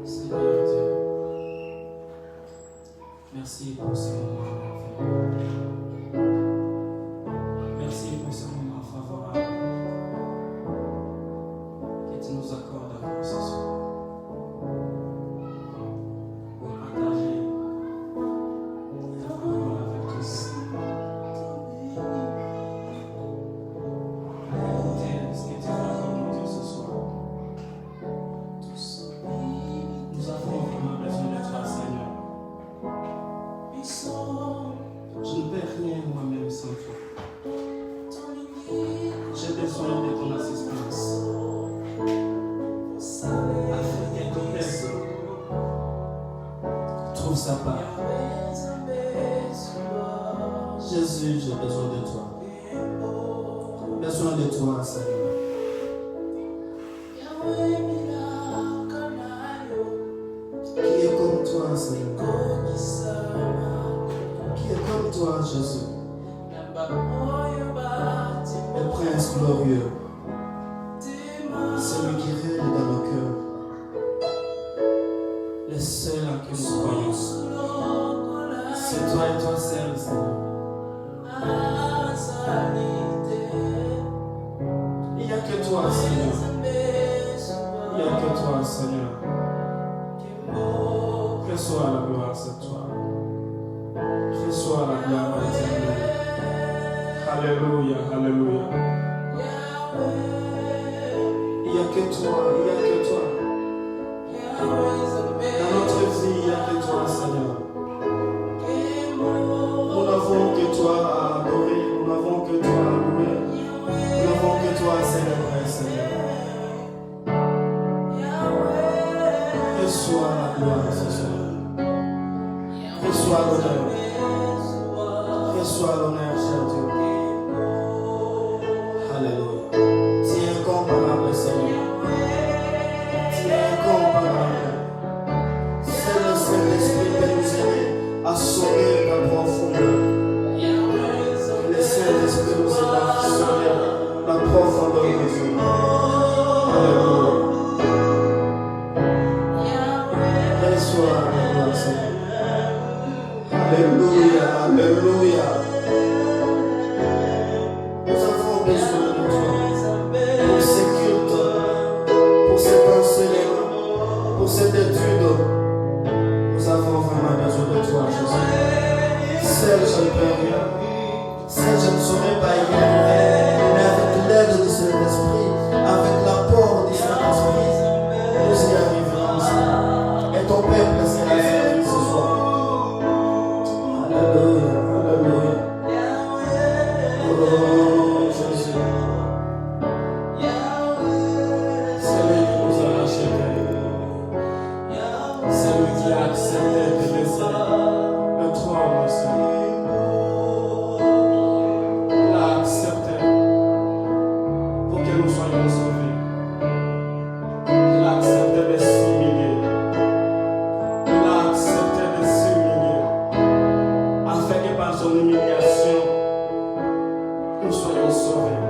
Seigneur Dieu, merci pour ce moment merveilleux. Merci pour ce moment favorable que tu nous accordes encore ce soir pour partager ta parole avec tous. Écoutez ce que tu fais avec nous Dieu ce soir. Tous. Nous avons vraiment besoin de toi, Seigneur. Je ne peux rien moi-même sans toi. J'ai besoin de ton assistance. Afin que ton Père trouve sa part. Jésus, j'ai besoin de toi. Besoin de toi, Seigneur. Qui est comme toi, Seigneur? Qui est comme toi, Jésus? Le Prince glorieux, celui qui règne dans nos cœurs, le seul en qui nous croyons. C'est toi et toi seul, Seigneur. Il n'y a que toi, Seigneur. Il n'y a que toi, Seigneur. Reçois la gloire cette toi. Reçois la gloire éternelle. Alléluia, alléluia. Il n'y a que toi, il n'y a que toi. Dans notre vie, il n'y a que toi, Seigneur. Nous n'avons que toi à adorer, nous n'avons que toi à louer, nous n'avons que toi à célébrer, Seigneur. Reçois la gloire ce soir. Reçois l'honneur. Reçois l'honneur, cher Dieu. Alléluia. Tu es incomparable, Seigneur. Tu es incomparable. C'est le Saint-Esprit qui nous aide à sauver ta profondeur. Le Saint-Esprit nous aide à sauver la profondeur de Dieu. Alléluia. Reçois la gloire, Seigneur. Alléluia, alléluia. Nous avons besoin de toi pour ces cultes, pour cet enseignement, pour cette étude. Nous avons vraiment besoin de toi, Jésus. Seul je ne peux rien. Seul je ne saurais pas y arriver. Mais avec l'aide du Saint-Esprit, avec l'apport du Saint-Esprit, nous y arriverons ensemble. Et ton peuple sera servi ce soir. Alléluia, alléluia. Oh Jésus. C'est lui qui nous a rachetés. C'est lui qui a accepté de laisser le trône, Seigneur. Il a accepté pour que nous soyons sauvés. Il a accepté de s'humilier. Il a accepté de s'humilier. Afin que par son humiliation, nous soyons sauvés.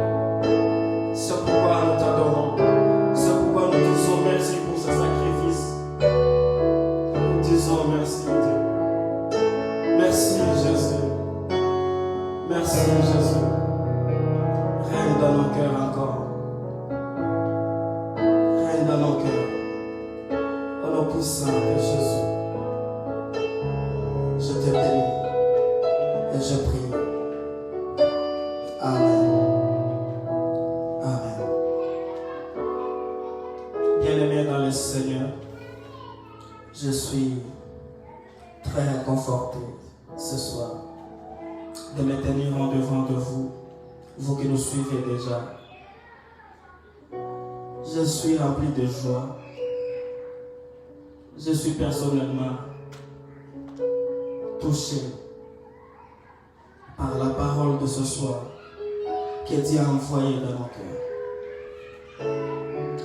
C'est pourquoi nous t'adorons. C'est pourquoi nous disons merci pour ce sacrifice. Nous disons merci, Dieu. Merci, Jésus. Merci, Jésus. Règne dans nos cœurs encore. Règne dans nos cœurs. Au nom puissant de Jésus. Je te bénis et je prie. Amen. Amen. Bien-aimés dans le Seigneur, je suis très réconforté ce soir de me tenir en devant de vous, vous qui nous suivez déjà. Je suis rempli de joie. Je suis personnellement touché par la parole de ce soir que Dieu a envoyée dans nos cœurs.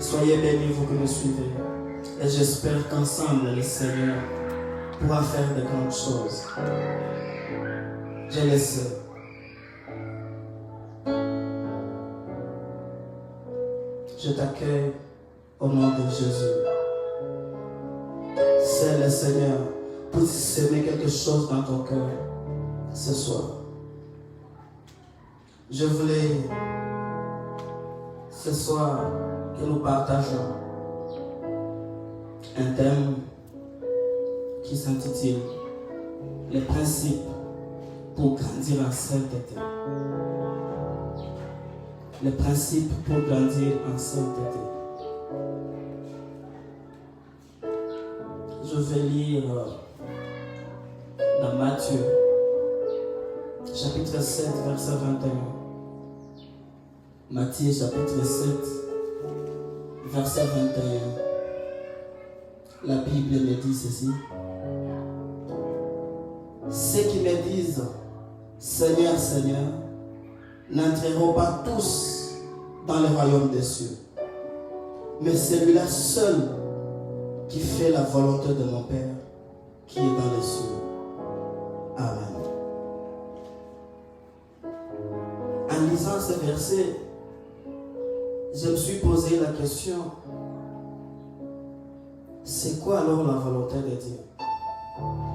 Soyez bénis, vous qui nous suivez, et j'espère qu'ensemble le Seigneur pourra faire de grandes choses. Je le sais. Je t'accueille au nom de Jésus. laisser le Seigneur puisse semer quelque chose dans ton cœur ce soir. Je voulais ce soir que nous partageons un thème qui s'intitule les principes pour grandir en sainteté. Les principes pour grandir en sainteté. Je vais lire dans Matthieu, chapitre 7, verset 21. Matthieu, chapitre 7, verset 21. La Bible me dit ceci. Ceux qui me disent Seigneur, Seigneur, n'entreront pas tous dans le royaume des cieux, mais celui-là seul qui fait la volonté de mon Père qui est dans les cieux. Amen. En lisant ce verset, je me suis posé la question, c'est quoi alors la volonté de Dieu?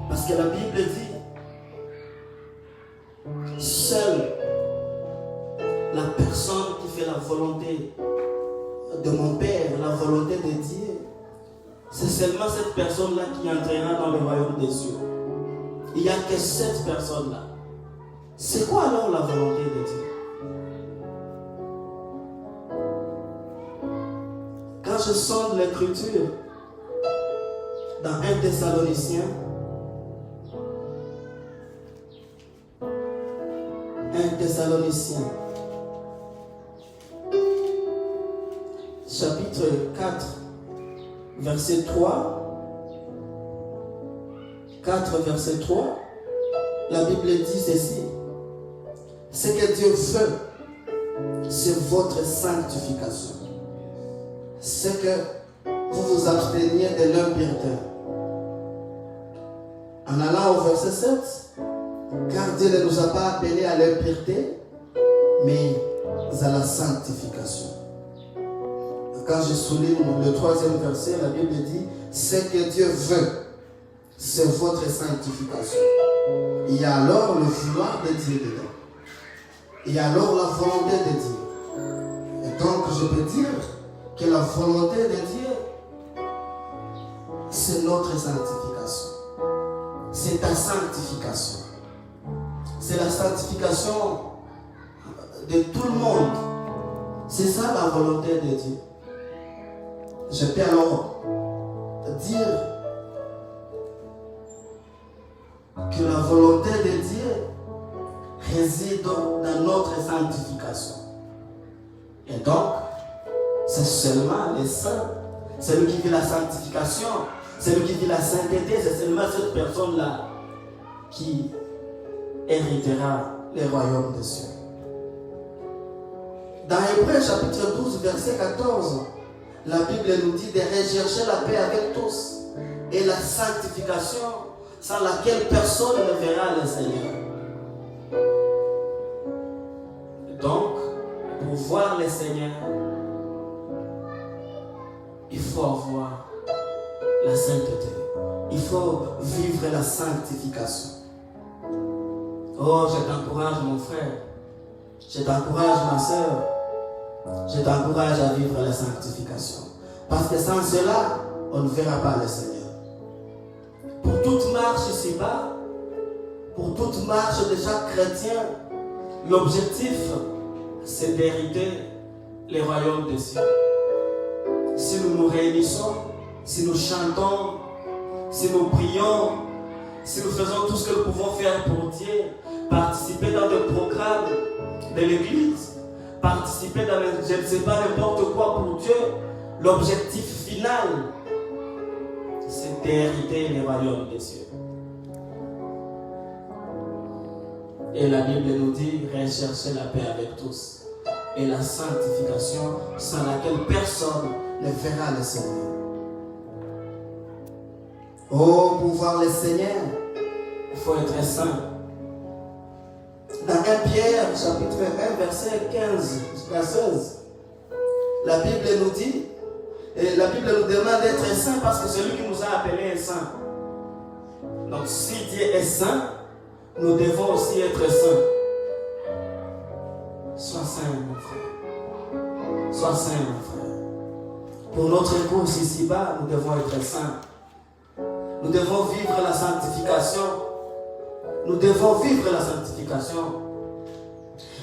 Parce que la Bible dit, seule la personne qui fait la volonté de mon Père, la volonté de Dieu, c'est seulement cette personne-là qui entrera dans le royaume des cieux. Il n'y a que cette personne-là. C'est quoi alors la volonté de Dieu? Quand je sonde l'écriture dans 1 Thessaloniciens, 1 Thessaloniciens, chapitre 4, verset 3, 4, verset 3, la Bible dit ceci. Ce que Dieu veut, c'est votre sanctification. C'est que vous vous absteniez de l'impureté. En allant au verset 7, car Dieu ne nous a pas appelés à l'impureté, mais à la sanctification. Quand je souligne le 3e verset, la Bible dit, ce que Dieu veut, c'est votre sanctification. Il y a alors le vouloir de Dieu dedans. Il y a alors la volonté de Dieu. Et donc je peux dire que la volonté de Dieu, c'est notre sanctification. C'est ta sanctification. C'est la sanctification de tout le monde. C'est ça la volonté de Dieu. Je peux alors dire que la volonté de Dieu réside dans notre sanctification. Et donc, c'est seulement les saints, celui qui vit la sanctification, celui qui vit la sainteté, c'est seulement cette personne-là qui héritera les royaumes des cieux. Dans Hébreux chapitre 12, verset 14, la Bible nous dit de rechercher la paix avec tous et la sanctification sans laquelle personne ne verra le Seigneur. Donc, pour voir le Seigneur, il faut avoir la sainteté. Il faut vivre la sanctification. Oh, je t'encourage mon frère. Je t'encourage ma soeur. Je t'encourage à vivre la sanctification. Parce que sans cela, on ne verra pas le Seigneur. Pour toute marche ici-bas, pour toute marche de chaque chrétien, l'objectif, c'est d'hériter les royaumes des cieux. Si nous nous réunissons, si nous chantons, si nous prions, si nous faisons tout ce que nous pouvons faire pour Dieu, participer dans le programme de l'Église, participer dans je ne sais pas n'importe quoi pour Dieu, l'objectif final, c'est d'hériter les royaumes des cieux. Et la Bible nous dit, rechercher la paix avec tous et la sanctification sans laquelle personne ne verra le Seigneur. Oh, pour voir le Seigneur, il faut être saint. Dans 1 Pierre, chapitre 1, verset 15 jusqu'à 16, la Bible nous dit Et la Bible nous demande d'être saints parce que c'est lui qui nous a appelés est saint. Donc si Dieu est saint, nous devons aussi être saints. Sois saint, mon frère. Sois saint, mon frère. Pour notre course ici-bas, nous devons être saints. Nous devons vivre la sanctification. Nous devons vivre la sanctification.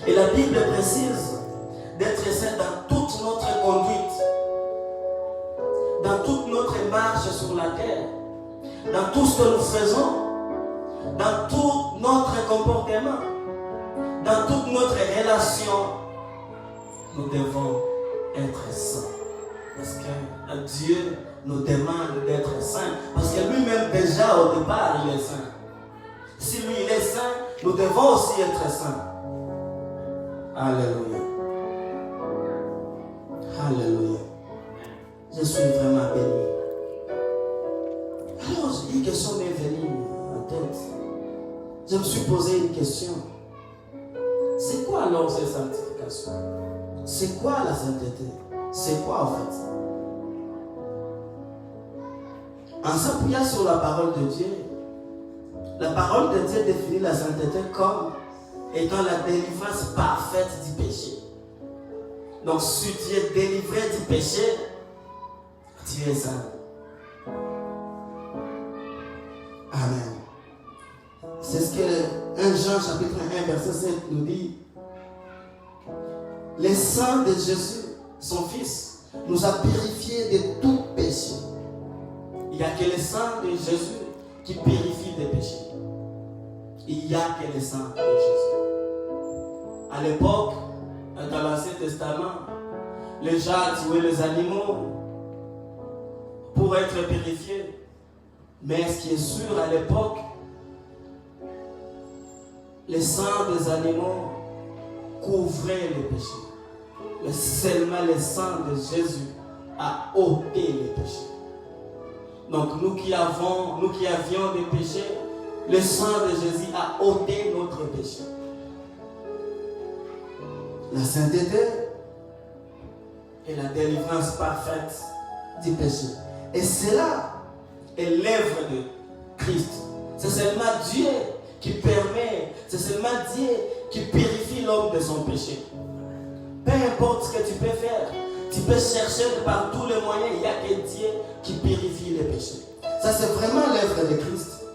Et la Bible précise d'être saint dans toute notre conduite, dans toute notre marche sur la terre, dans tout ce que nous faisons, dans tout notre comportement, dans toute notre relation, nous devons être saints. Parce que Dieu nous demande d'être saints. Parce que lui-même déjà au départ, il est saint. Si lui il est saint, nous devons aussi être saints. Alléluia. Alléluia. Je suis vraiment béni. Alors, une question m'est venue en tête. Je me suis posé une question. C'est quoi alors cette sanctification? C'est quoi la sainteté? C'est quoi en fait? En s'appuyant sur la parole de Dieu, la parole de Dieu définit la sainteté comme étant la délivrance parfaite du péché. Donc si tu es délivré du péché, tu es saint. Amen. C'est ce que 1 Jean chapitre 1 verset 7 nous dit. Le sang de Jésus, son Fils, nous a purifiés de tout péché. Il n'y a que le sang de Jésus qui purifie des péchés. Il n'y a que le sang de Jésus. À l'époque, dans l'Ancien Testament, les gens tuaient les animaux pour être purifiés. Mais ce qui est sûr à l'époque, le sang des animaux couvrait les péchés. Mais seulement le sang de Jésus a ôté les péchés. Donc nous qui avions des péchés, le sang de Jésus a ôté notre péché. La sainteté est la délivrance parfaite du péché. Et cela est l'œuvre de Christ. C'est seulement Dieu qui permet, c'est seulement Dieu qui purifie l'homme de son péché. Peu importe ce que tu peux faire, tu peux chercher par tous les moyens, il n'y a que Dieu qui purifie les péchés. Ça c'est vraiment l'œuvre de Christ.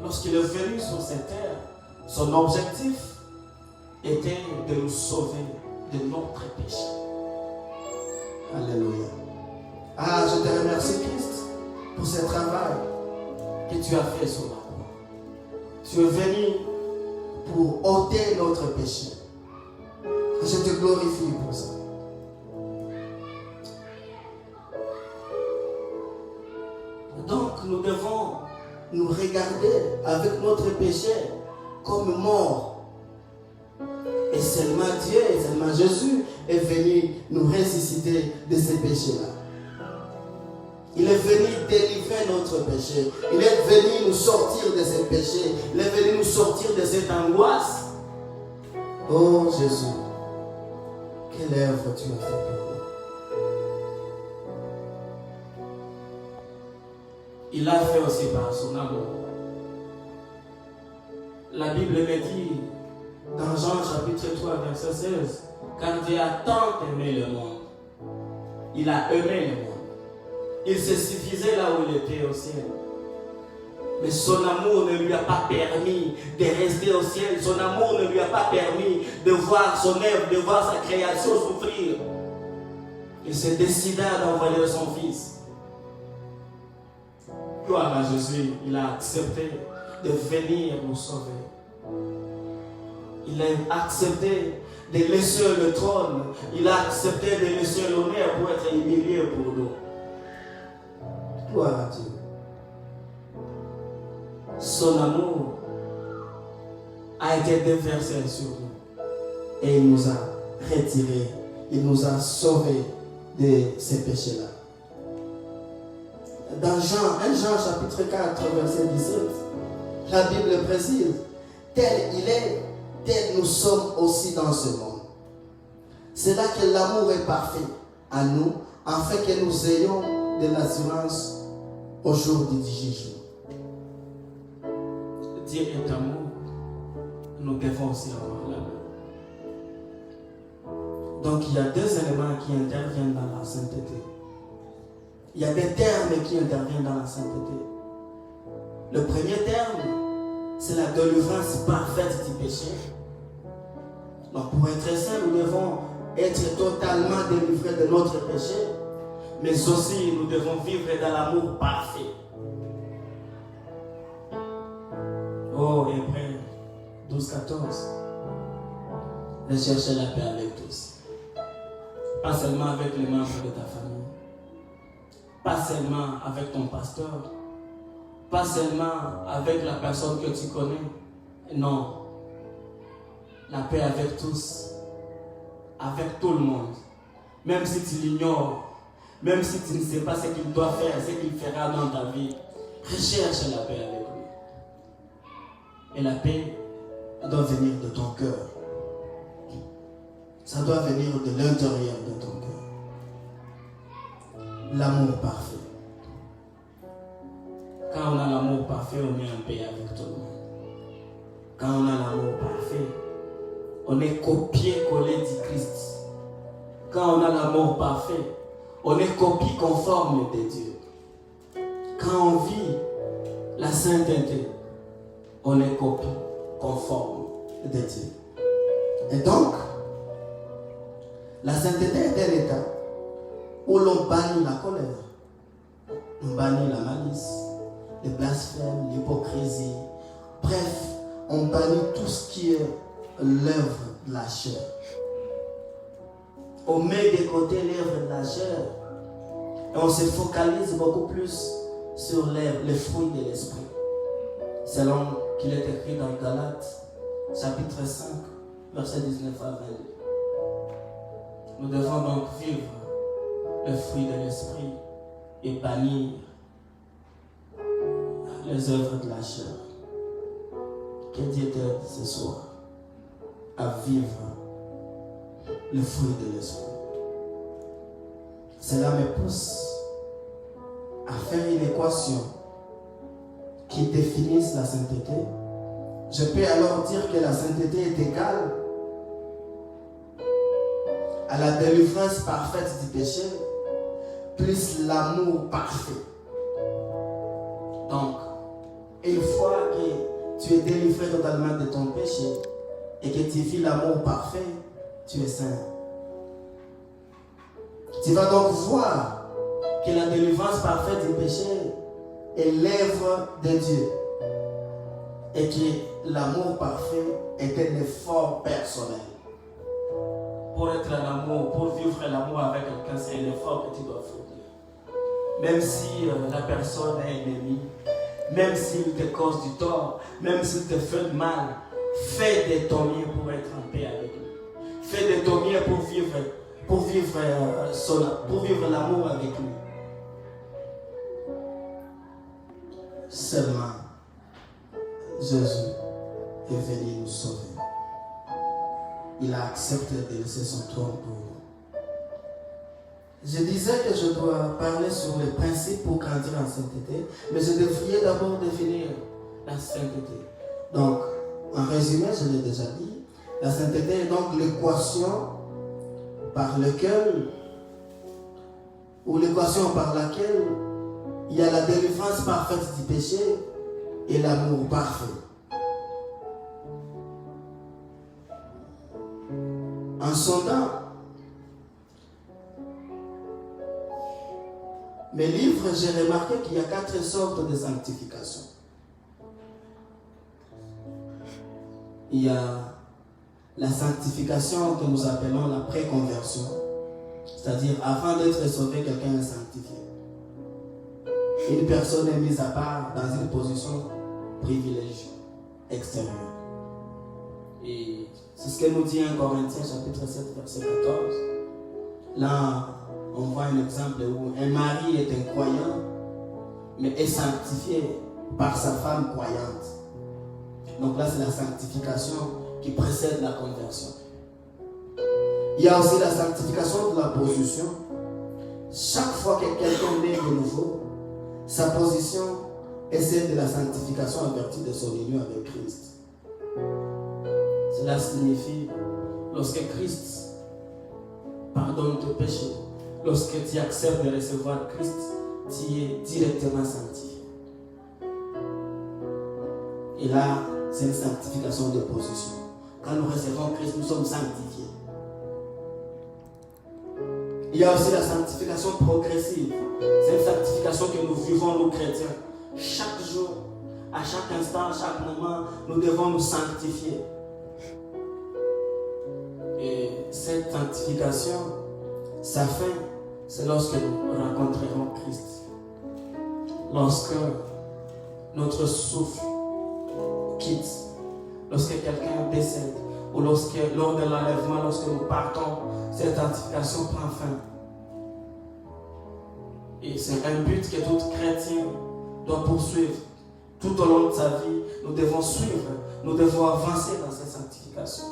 Lorsqu'il est venu sur cette terre, son objectif était de nous sauver de notre péché. Alléluia. Ah, je te remercie Christ pour ce travail que tu as fait sur la croix. Tu es venu pour ôter notre péché. Je te glorifie pour ça. Donc nous devons nous regarder avec notre péché comme mort. Et seulement Dieu, et seulement Jésus est venu nous ressusciter de ces péchés-là. Il est venu délivrer notre péché. Il est venu nous sortir de ces péchés. Il est venu nous sortir de cette angoisse. Oh Jésus, quelle œuvre tu as fait pour nous. Il l'a fait aussi par son amour. La Bible me dit dans Jean chapitre 3 verset 16, car Dieu a tant aimé le monde. Il a aimé le monde. Il se suffisait là où il était au ciel. Mais son amour ne lui a pas permis de rester au ciel. Son amour ne lui a pas permis de voir son œuvre, de voir sa création souffrir. Il se décida d'envoyer son Fils. Gloire à Jésus, il a accepté de venir nous sauver. Il a accepté de laisser le trône. Il a accepté de laisser l'honneur pour être humilié pour nous. Gloire à Dieu. Son amour a été déversé sur nous. Et il nous a retirés. Il nous a sauvés de ces péchés-là. Dans 1 Jean chapitre 4 verset 17, la Bible précise, tel il est, tel nous sommes aussi dans ce monde. C'est là que l'amour est parfait à nous, afin que nous ayons de l'assurance au jour du jugement. Dieu est amour, nous devons aussi avoir l'amour. Donc il y a deux éléments qui interviennent dans la sainteté. Il y a des termes qui interviennent dans la sainteté. Le premier terme, c'est la délivrance parfaite du péché. Donc pour être saint, nous devons être totalement délivrés de notre péché, mais aussi nous devons vivre dans l'amour parfait. Oh, Hébreux 12, 14. De chercher la paix avec tous. Pas seulement avec les membres de ta famille. Pas seulement avec ton pasteur. Pas seulement avec la personne que tu connais. Non. La paix avec tous. Avec tout le monde. Même si tu l'ignores. Même si tu ne sais pas ce qu'il doit faire, ce qu'il fera dans ta vie. Recherche la paix avec lui. Et la paix doit venir de ton cœur. Ça doit venir de l'intérieur de ton cœur. L'amour parfait. Quand on a l'amour parfait, on est en paix avec tout le monde. Quand on a l'amour parfait, on est copié-collé du Christ. Quand on a l'amour parfait, on est copie conforme de Dieu. Quand on vit la sainteté, on est copie conforme de Dieu. Et donc, la sainteté est un état où l'on bannit la colère, on bannit la malice, le blasphème, l'hypocrisie. Bref, on bannit tout ce qui est l'œuvre de la chair. On met de côté l'œuvre de la chair et on se focalise beaucoup plus sur les fruits de l'esprit. Selon qu'il est écrit dans Galates, chapitre 5, verset 19 à 22. Nous devons donc vivre le fruit de l'esprit et bannir les œuvres de la chair. Que Dieu t'aide ce soir à vivre le fruit de l'esprit. Cela me pousse à faire une équation qui définisse la sainteté. Je peux alors dire que la sainteté est égale à la délivrance parfaite du péché plus l'amour parfait. Donc, une fois que tu es délivré totalement de ton péché et que tu vis l'amour parfait, tu es saint. Tu vas donc voir que la délivrance parfaite du péché est l'œuvre de Dieu et que l'amour parfait est un effort personnel. Pour être en amour, pour vivre l'amour avec quelqu'un, c'est un effort que tu dois fournir. Même si la personne est ennemie, même s'il te cause du tort, même s'il te fait du mal, fais de ton mieux pour être en paix avec lui. Fais de ton mieux pour vivre l'amour avec lui. Seulement, Jésus est venu nous sauver. Il a accepté de laisser son trône pour nous. Je disais que je dois parler sur les principes pour grandir en sainteté, mais je devrais d'abord définir la sainteté. Donc, en résumé, je l'ai déjà dit, la sainteté est donc l'équation par laquelle il y a la délivrance parfaite du péché et l'amour parfait. En sondant mes livres, j'ai remarqué qu'il y a 4 sortes de sanctification. Il y a la sanctification que nous appelons la préconversion, c'est-à-dire avant d'être sauvé, quelqu'un est sanctifié. Une personne est mise à part dans une position privilégiée, extérieure. Et c'est ce que nous dit 1 Corinthiens chapitre 7 verset 14. Là, on voit un exemple où un mari est un croyant, mais est sanctifié par sa femme croyante. Donc là, c'est la sanctification qui précède la conversion. Il y a aussi la sanctification de la position. chaque fois que quelqu'un naît de nouveau, sa position est celle de la sanctification en vertu de son union avec Christ. Cela signifie, lorsque Christ pardonne tes péchés, lorsque tu acceptes de recevoir Christ, tu es directement sanctifié. Et là, c'est une sanctification de position. Quand nous recevons Christ, nous sommes sanctifiés. Il y a aussi la sanctification progressive. C'est une sanctification que nous vivons, nous chrétiens. Chaque jour, à chaque instant, à chaque moment, nous devons nous sanctifier. Et cette sanctification, sa fin, c'est lorsque nous rencontrerons Christ. Lorsque notre souffle quitte, lorsque quelqu'un décède, ou lors de l'enlèvement, lorsque nous partons, cette sanctification prend fin. Et c'est un but que tout chrétien doit poursuivre. Tout au long de sa vie, nous devons suivre, nous devons avancer dans cette sanctification.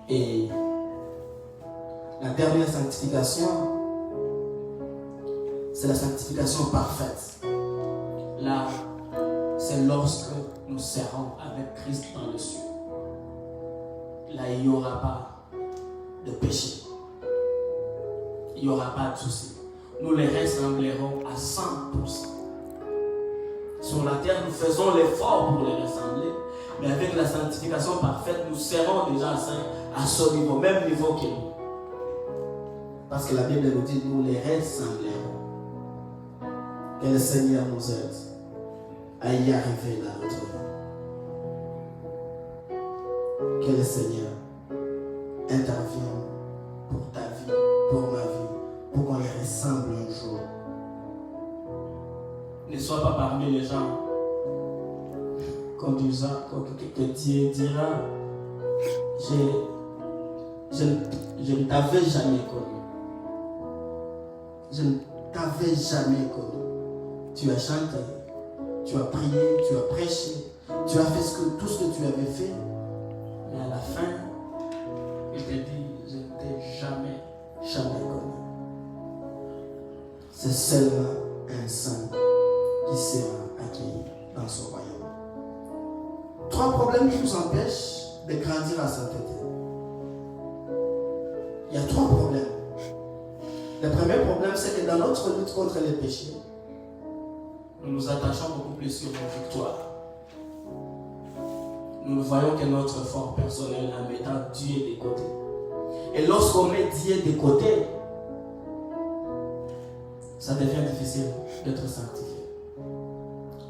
Et la dernière sanctification, c'est la sanctification parfaite. Là, c'est lorsque nous serons avec Christ dans le ciel. Là, il n'y aura pas de péché. Il n'y aura pas de souci. Nous les ressemblerons à 100%. Sur la terre, nous faisons l'effort pour les ressembler, mais avec la sanctification parfaite, nous serons déjà saints à ce niveau, même niveau que nous. Parce que la Bible nous dit, nous les ressemblerons. Que le Seigneur nous aide à y arriver dans notre vie. Que le Seigneur intervienne pour ta vie, pour ma vie, pour qu'on les ressemble un jour. Ne sois pas parmi les gens que Dieu dira, je ne t'avais jamais connu. Je ne t'avais jamais connu. Tu as chanté, tu as prié, tu as prêché, tu as fait tout ce que tu avais fait. Mais à la fin, il te dit, je ne t'ai jamais connu. C'est seulement un saint qui sera accueilli dans son royaume. 3 problèmes qui nous empêchent de grandir en sainteté. Il y a 3 problèmes. Le premier problème, c'est que dans notre lutte contre les péchés, nous nous attachons beaucoup plus sur nos victoires. Nous ne voyons que notre effort personnel en mettant Dieu de côté. Et lorsqu'on met Dieu de côté, ça devient difficile d'être sanctifié.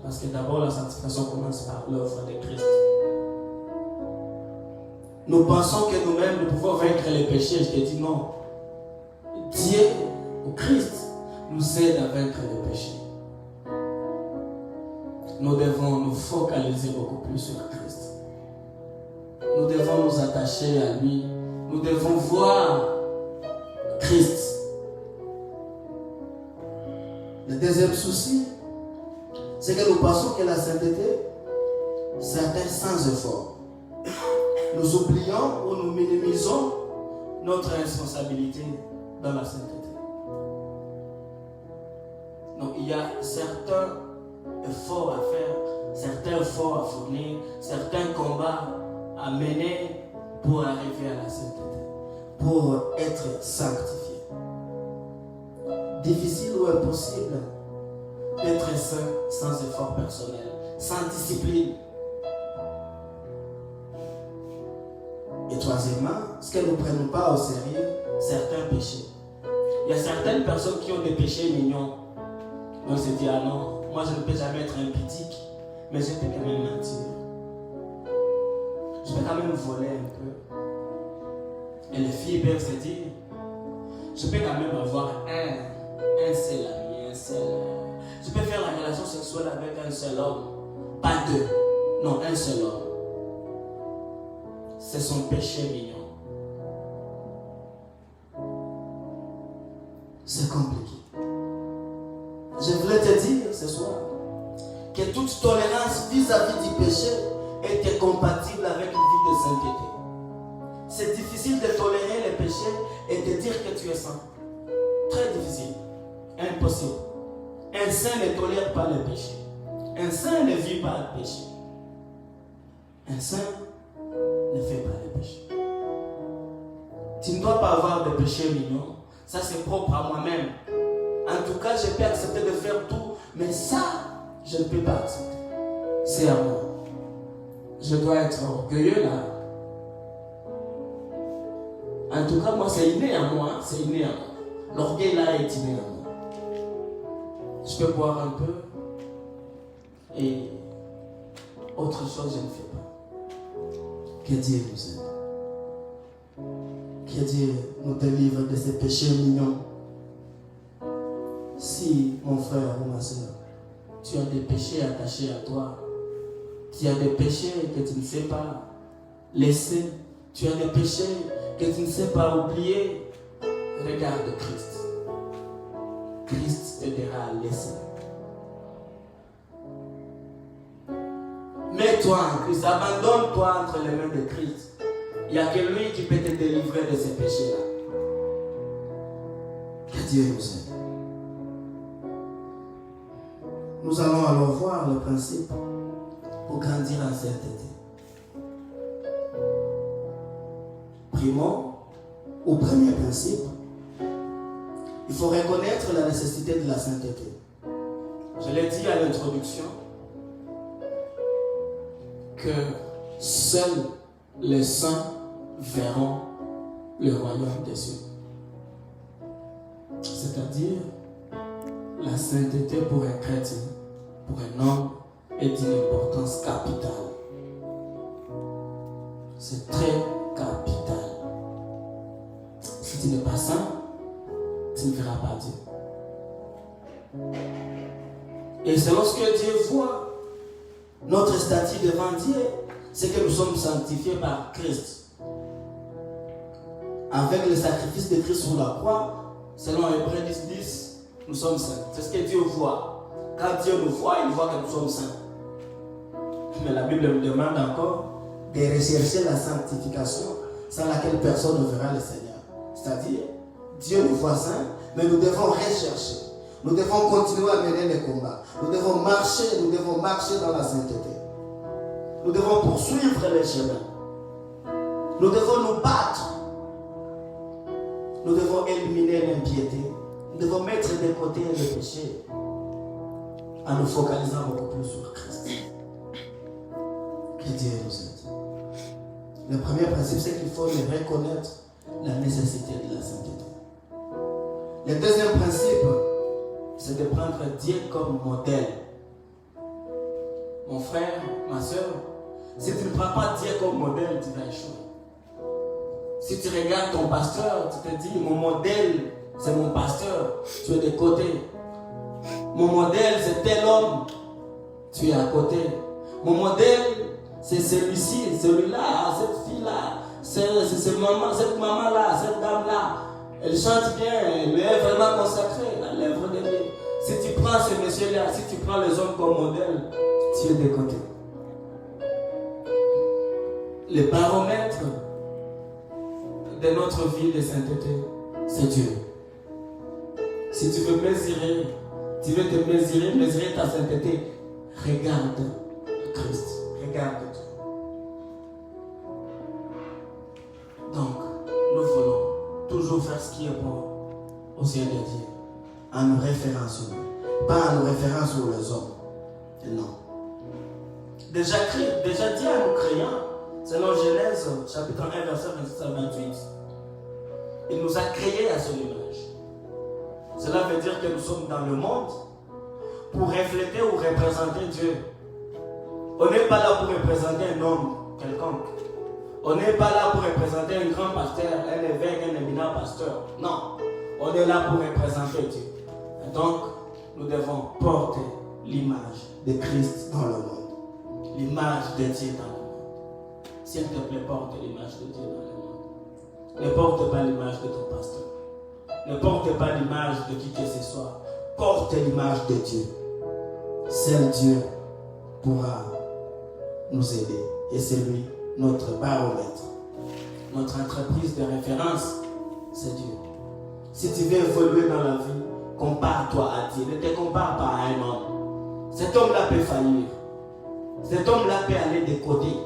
Parce que d'abord, la sanctification commence par l'œuvre de Christ. Nous pensons que nous-mêmes, nous pouvons vaincre les péchés. Je te dis non. Dieu, ou Christ, nous aide à vaincre les péchés. Nous devons nous focaliser beaucoup plus sur Christ. Nous devons nous attacher à lui. Nous devons voir Christ. Le deuxième souci, c'est que nous pensons que la sainteté, c'est atteint sans effort. Nous oublions ou nous minimisons notre responsabilité dans la sainteté. Donc il y a certains efforts à faire, certains efforts à fournir, certains combats à mener pour arriver à la sainteté, pour être sanctifié. Difficile ou impossible d'être saint sans effort personnel, sans discipline. Et troisièmement, ce que nous ne prenons pas au sérieux, certains péchés. Il y a certaines personnes qui ont des péchés mignons. On se dit, ah non, moi je ne peux jamais être impudique, mais je peux quand même mentir. Je peux quand même voler un peu. Et les filles peuvent se dire, je peux quand même avoir un seul ami, un seul. Je peux faire la relation sexuelle avec un seul homme, pas 2, non, un seul homme. C'est son péché mignon. C'est compliqué. Je voulais te dire ce soir que toute tolérance vis-à-vis du péché est compatible avec une vie de sainteté. c'est difficile de tolérer les péchés et de dire que tu es saint. Très difficile. Impossible. Un saint ne tolère pas le péché. Un saint ne vit pas le péché. Un saint ne fait pas le péché. Tu ne dois pas avoir de péché mignon. Ça, c'est propre à moi-même. En tout cas, je peux accepter de faire tout, mais ça, je ne peux pas accepter. C'est à moi. Je dois être orgueilleux là. En tout cas, moi, c'est inné à moi. C'est inné à moi. L'orgueil là est inné à moi. Je peux boire un peu et autre chose, je ne fais pas. Que Dieu nous aide. Que Dieu nous délivre de ces péchés mignons. Si, mon frère ou ma soeur, tu as des péchés attachés à toi, tu as des péchés que tu ne sais pas laisser, tu as des péchés que tu ne sais pas oublier, regarde Christ. Christ t'aidera à laisser. Mets-toi en Christ, abandonne-toi entre les mains de Christ. Il n'y a que lui qui peut te délivrer de ces péchés-là. Que Dieu nous aide. Nous allons alors voir le principe pour grandir en sainteté. Primo, au premier principe, il faut reconnaître la nécessité de la sainteté. Je l'ai dit à l'introduction que seuls les saints verront le royaume des cieux. C'est-à-dire, la sainteté pour un chrétien, pour un homme, est d'une importance capitale. C'est très capital. Si tu n'es pas saint, tu ne verras pas Dieu. Et c'est lorsque Dieu voit notre statut devant Dieu, c'est que nous sommes sanctifiés par Christ. Avec le sacrifice de Christ sur la croix, selon Hébreux 10, nous sommes saints. C'est ce que Dieu voit. Quand Dieu nous voit, il voit que nous sommes saints. Mais la Bible nous demande encore de rechercher la sanctification sans laquelle personne ne verra le Seigneur. C'est-à-dire, Dieu nous voit saints, mais nous devons rechercher. Nous devons continuer à mener les combats. Nous devons marcher dans la sainteté. Nous devons poursuivre les chemins. Nous devons nous battre. Nous devons éliminer l'impiété. Nous devons mettre de côté le péché en nous focalisant beaucoup plus sur Christ. Que Dieu nous aide. Le premier principe, c'est qu'il faut reconnaître la nécessité de la sainteté. Le deuxième principe, c'est de prendre Dieu comme modèle. Mon frère, ma soeur, si tu ne prends pas Dieu comme modèle, tu vas échouer. Si tu regardes ton pasteur, tu te dis, mon modèle, c'est mon pasteur, tu es de côté. Mon modèle, c'est tel homme, tu es à côté. Mon modèle, c'est celui-ci, celui-là, cette fille-là, cette maman-là, cette dame-là. Elle chante bien, elle est vraiment consacrée à l'œuvre de Dieu. Si tu prends ce monsieur-là, si tu prends les hommes comme modèle, tu es de côté. Le baromètre de notre vie de sainteté, c'est Dieu. Si tu veux mesurer, mesurer ta sainteté, regarde Christ, regarde Dieu. Donc, nous voulons toujours faire ce qui est bon aux yeux de Dieu, en nous référant sur lui, pas en nous référant sur les hommes. Non. Déjà Dieu a nous créant, selon Genèse, chapitre 1, verset 26 à 28. Il nous a créés à son image. Cela veut dire que nous sommes dans le monde pour refléter ou représenter Dieu. On n'est pas là pour représenter un homme quelconque. On n'est pas là pour représenter un grand pasteur, un évêque, un éminent pasteur. Non. On est là pour représenter Dieu. Et donc, nous devons porter l'image de Christ dans le monde. L'image de Dieu dans le monde. S'il te plaît, porte l'image de Dieu dans le monde. Ne porte pas l'image de ton pasteur. Ne porte pas l'image de qui que ce soit. Porte l'image de Dieu. Seul Dieu pourra nous aider. Et c'est lui notre baromètre. notre entreprise de référence, c'est Dieu. Si tu veux évoluer dans la vie, compare-toi à Dieu. Ne te compare pas à un homme. Cet homme-là peut faillir. Cet homme-là peut aller de côté.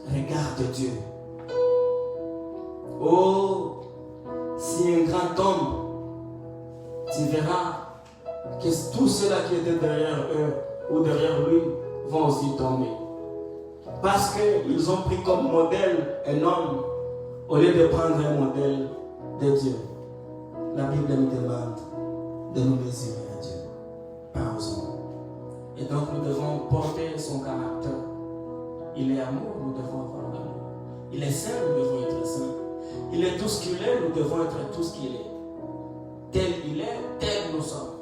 Regarde Dieu. Oh, si un grand homme, tu verras que tous ceux-là qui étaient derrière eux ou derrière lui vont aussi tomber. Parce qu'ils ont pris comme modèle un homme au lieu de prendre un modèle de Dieu. La Bible nous demande de nous mesurer à Dieu par aux hommes. Et donc nous devons porter son caractère. Il est amour, nous devons avoir l'amour. Il est saint, nous devons être saints. Il est tout ce qu'il est, nous devons être tout ce qu'il est. Tel il est, tel nous sommes.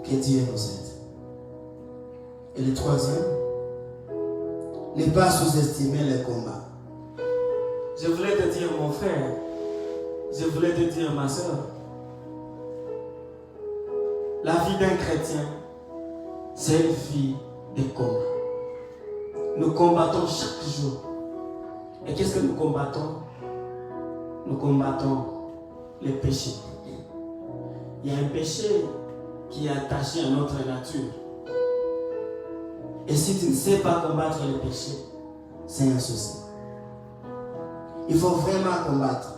Que Dieu nous aide. Et le troisième, ne pas sous-estimer les combats. Je voulais te dire, mon frère, je voulais te dire, ma soeur, la vie d'un chrétien, c'est une vie de combat. Nous combattons chaque jour. Et qu'est-ce que nous combattons? Nous combattons les péchés. Il y a un péché qui est attaché à notre nature. Et si tu ne sais pas combattre les péchés, c'est un souci. Il faut vraiment combattre.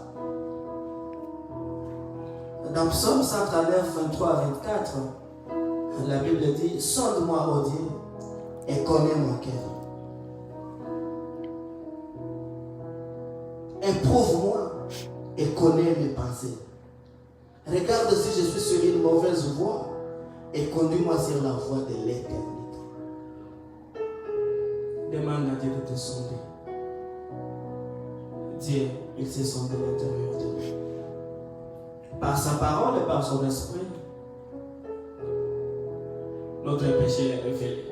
Dans Psaume 139, 23 à 24, la Bible dit: sonde-moi, ô Dieu, et connais mon cœur. Éprouve-moi et connais mes pensées. Regarde si je suis sur une mauvaise voie et conduis-moi sur la voie de l'éternité. Demande à Dieu de te sonder. Dieu, il s'est sondé l'intérieur de nous. Par sa parole et par son esprit, notre péché est révélé.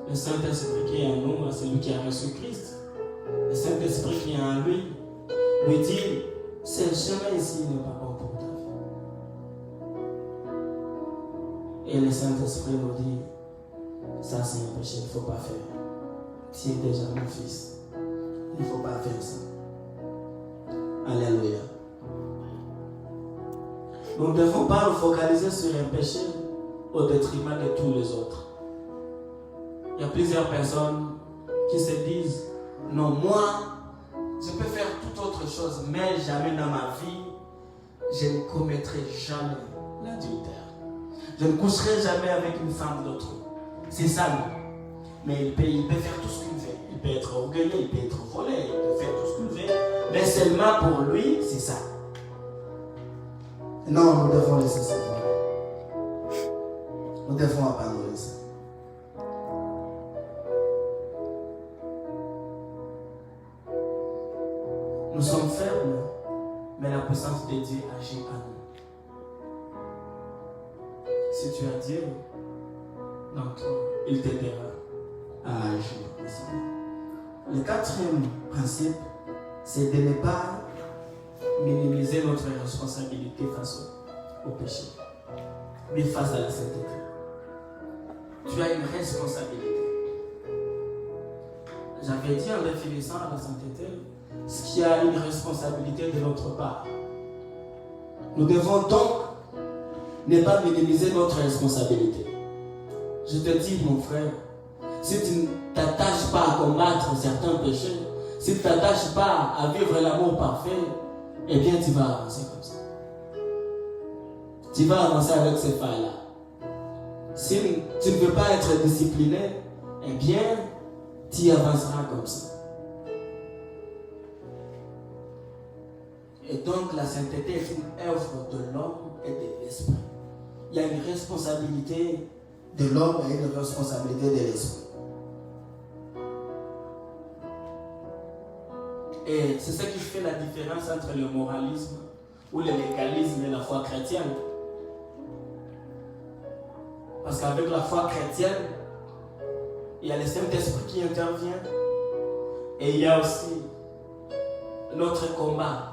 Le Saint-Esprit qui est en nous, c'est lui qui a reçu Christ. Le Saint-Esprit qui est en lui dit: ce chemin ici n'est pas bon pour ta vie. Et le Saint-Esprit nous dit: ça c'est un péché, il ne faut pas faire. Tu es déjà mon fils, il ne faut pas faire ça. Alléluia. Nous ne devons pas nous focaliser sur un péché au détriment de tous les autres. Il y a plusieurs personnes qui se disent: non, moi, je peux faire toute autre chose, mais jamais dans ma vie, je ne commettrai jamais l'adultère. Je ne coucherai jamais avec une femme d'autrui. C'est ça, non. Mais il peut faire tout ce qu'il veut. Il peut être orgueilleux, il peut être volé, il peut faire tout ce qu'il veut. Mais seulement pour lui, c'est ça. Non, nous devons laisser ça. Nous devons abandonner ça. Nous sommes faibles, mais la puissance de Dieu agit en nous. Si tu as Dieu dans toi, il t'aidera à agir. Le quatrième principe, c'est de ne pas minimiser notre responsabilité face au péché, mais face à la sainteté. Tu as une responsabilité. J'avais dit en définissant la sainteté, ce qui a une responsabilité de notre part. Nous devons donc ne pas minimiser notre responsabilité. Je te dis, mon frère, si tu ne t'attaches pas à combattre certains péchés, si tu ne t'attaches pas à vivre l'amour parfait, eh bien tu vas avancer comme ça. Tu vas avancer avec ces failles-là. Si tu ne veux pas être discipliné, eh bien tu avanceras comme ça. Et donc la sainteté est une œuvre de l'homme et de l'esprit. Il y a une responsabilité de l'homme et une responsabilité de l'esprit. Et c'est ça qui fait la différence entre le moralisme ou le légalisme et la foi chrétienne. Parce qu'avec la foi chrétienne, il y a le Saint-Esprit qui intervient et il y a aussi notre combat.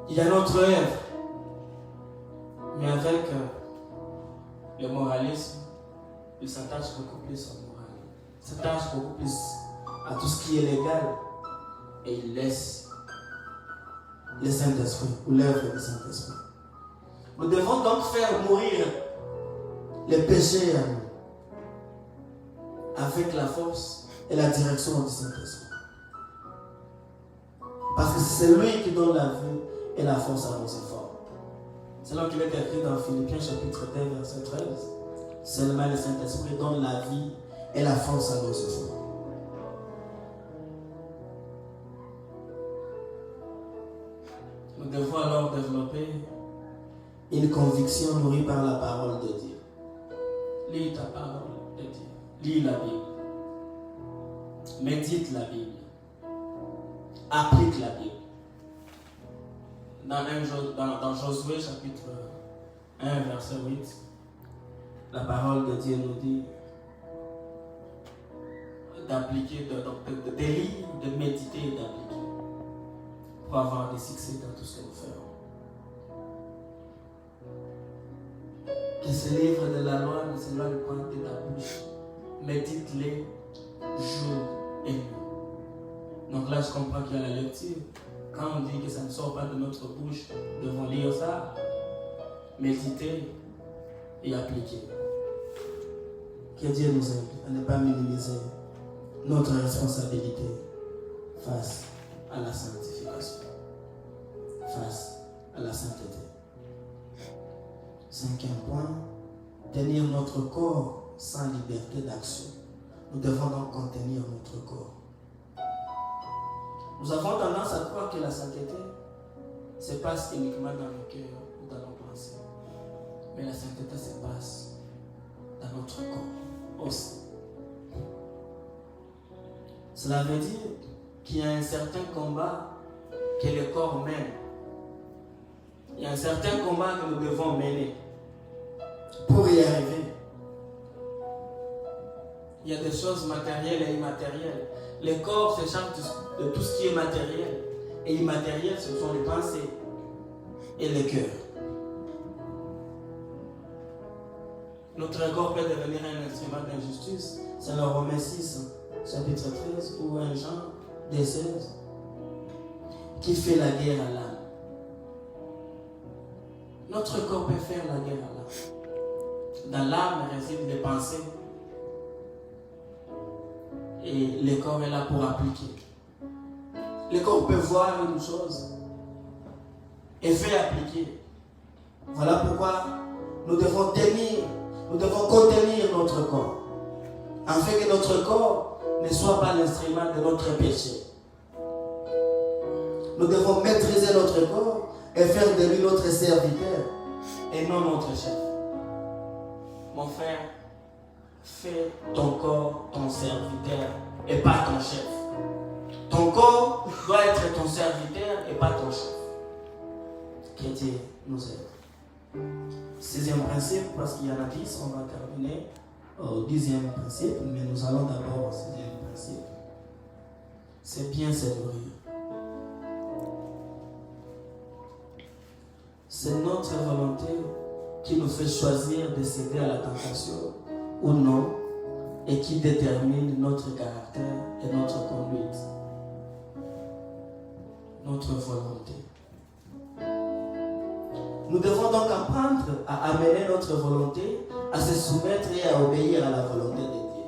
Il y a notre œuvre. Mais avec le moralisme, il s'attache beaucoup plus au moral. Il s'attache beaucoup plus à tout ce qui est légal. Et il laisse le Saint-Esprit ou l'œuvre du Saint-Esprit. Nous devons donc faire mourir les péchés à nous avec la force et la direction du Saint-Esprit. Parce que c'est lui qui donne la vie et la force à nos efforts. C'est là qu'il est écrit dans Philippiens chapitre 2 verset 13. Seulement le Saint-Esprit donne la vie et la force à nos efforts. Nous devons alors développer une conviction nourrie par la parole de Dieu. Lis ta parole de Dieu. Lis la Bible. Médite la Bible. Applique la Bible. Dans Josué chapitre 1 verset 8, la parole de Dieu nous dit d'appliquer, de lire, de méditer et d'appliquer pour avoir des succès dans tout ce que nous faisons. Que ce livre de la loi ne s'éloigne pas de ta bouche. Médite-les jour et nuit. Donc là, je comprends qu'il y a la lecture. Quand on dit que ça ne sort pas de notre bouche, nous devons lire ça, méditer et appliquer. Que Dieu nous aide à ne pas minimiser notre responsabilité face à la sanctification, face à la sainteté. 5e point, tenir notre corps sans liberté d'action. Nous devons donc contenir notre corps. Nous avons tendance à croire que la sainteté se passe uniquement dans nos cœurs ou dans nos pensées. Mais la sainteté se passe dans notre corps aussi. Cela veut dire qu'il y a un certain combat que le corps mène. Il y a un certain combat que nous devons mener pour y arriver. Il y a des choses matérielles et immatérielles. Le corps se charge de tout ce qui est matériel. Et immatériel, ce sont les pensées et le cœur. Notre corps peut devenir un instrument d'injustice. C'est le Romains 6, chapitre 13, ou un Jean 16, qui fait la guerre à l'âme. Notre corps peut faire la guerre à l'âme. Dans l'âme résident les pensées. Et le corps est là pour appliquer. Le corps peut voir une chose et faire appliquer. Voilà pourquoi nous devons contenir notre corps, afin que notre corps ne soit pas l'instrument de notre péché. Nous devons maîtriser notre corps et faire de lui notre serviteur et non notre chef. Mon frère, fais ton corps ton serviteur et pas ton chef. Ton corps doit être ton serviteur et pas ton chef. Que Dieu nous aide. 6e principe, parce qu'il y en a 10, on va terminer au 10e principe, mais nous allons d'abord au 6e principe. C'est bien se nourrir. C'est notre volonté qui nous fait choisir de céder à la tentation ou non, et qui détermine notre caractère et notre conduite. Notre volonté. Nous devons donc apprendre à amener notre volonté à se soumettre et à obéir à la volonté de Dieu.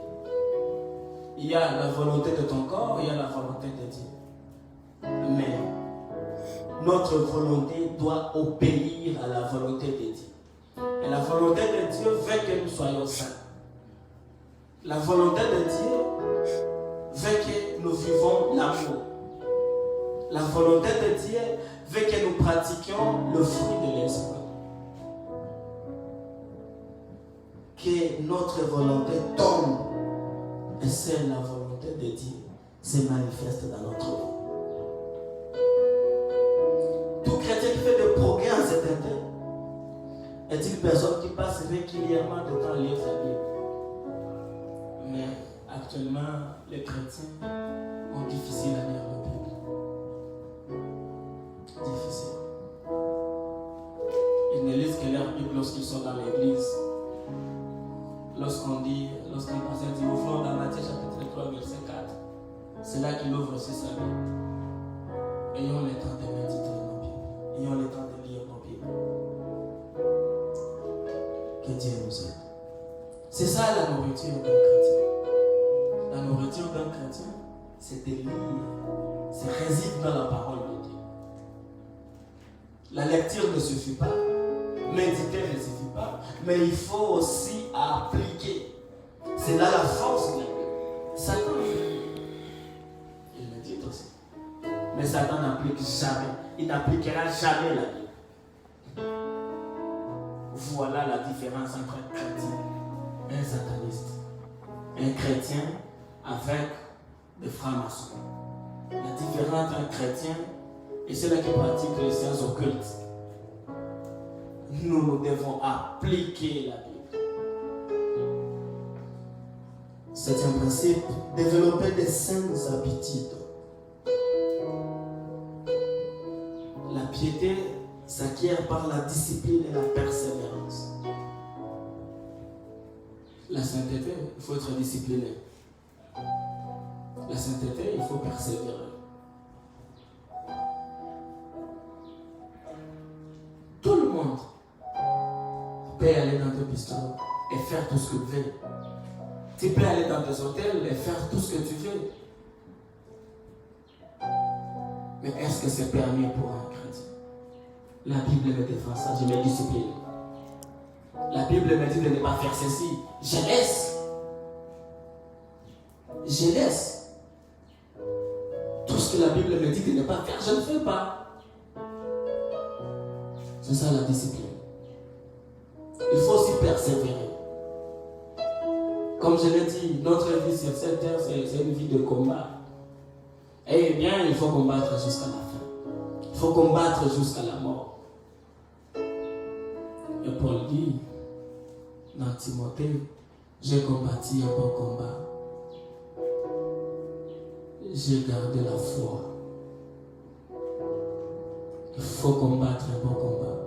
Il y a la volonté de ton corps, il y a la volonté de Dieu. Mais notre volonté doit obéir à la volonté de Dieu. Et la volonté de Dieu veut que nous soyons saints. La volonté de Dieu veut que nous vivons l'amour. La volonté de Dieu veut que nous pratiquions le fruit de l'esprit. Que notre volonté tombe et c'est la volonté de Dieu se manifeste dans notre vie. Tout chrétien qui fait des progrès en cet intérêt est une personne qui passe régulièrement de temps à lire sa Bible. Mais actuellement, les chrétiens ont difficile à lire la Bible. Difficile. Ils ne lisent que leur Bible lorsqu'ils sont dans l'église. lorsqu'un pasteur dit, ouvrons dans Matthieu chapitre 3, verset 4, c'est là qu'il ouvre aussi sa Bible. Ayons le temps de méditer nos Bibles. Ayons le temps de lire nos Bibles. Que Dieu nous aide. C'est ça la nourriture d'un chrétien. La nourriture d'un chrétien, c'est de lire, c'est résider dans la parole de Dieu. La lecture ne suffit pas, méditer ne suffit pas, mais il faut aussi appliquer. C'est là la force de la Bible. Satan, il le dit aussi. Mais Satan n'applique jamais. Il n'appliquera jamais la Bible. Voilà la différence entre un chrétien et un sataniste. Un chrétien avec des francs-maçons. La différence entre un chrétien et ceux-là qui pratiquent les sciences occultes. Nous devons appliquer la Bible. C'est un principe. Développer des saines habitudes. La piété s'acquiert par la discipline et la persévérance. La sainteté, il faut être discipliné. La sainteté, il faut persévérer. Tout le monde peut aller dans tes bistrots et faire tout ce que tu veux. Tu peux aller dans tes hôtels et faire tout ce que tu veux. Mais est-ce que c'est permis pour un chrétien? La Bible me défend ça, je me discipline. La Bible me dit de ne pas faire ceci. Je laisse. Je laisse. Tout ce que la Bible me dit de ne pas faire, je ne fais pas. C'est ça la discipline. Il faut aussi persévérer. Comme je l'ai dit, notre vie sur cette terre, c'est une vie de combat. Eh bien, il faut combattre jusqu'à la fin. Il faut combattre jusqu'à la mort. Et Paul dit dans Timothée, j'ai combattu un bon combat. J'ai gardé la foi. Il faut combattre un bon combat.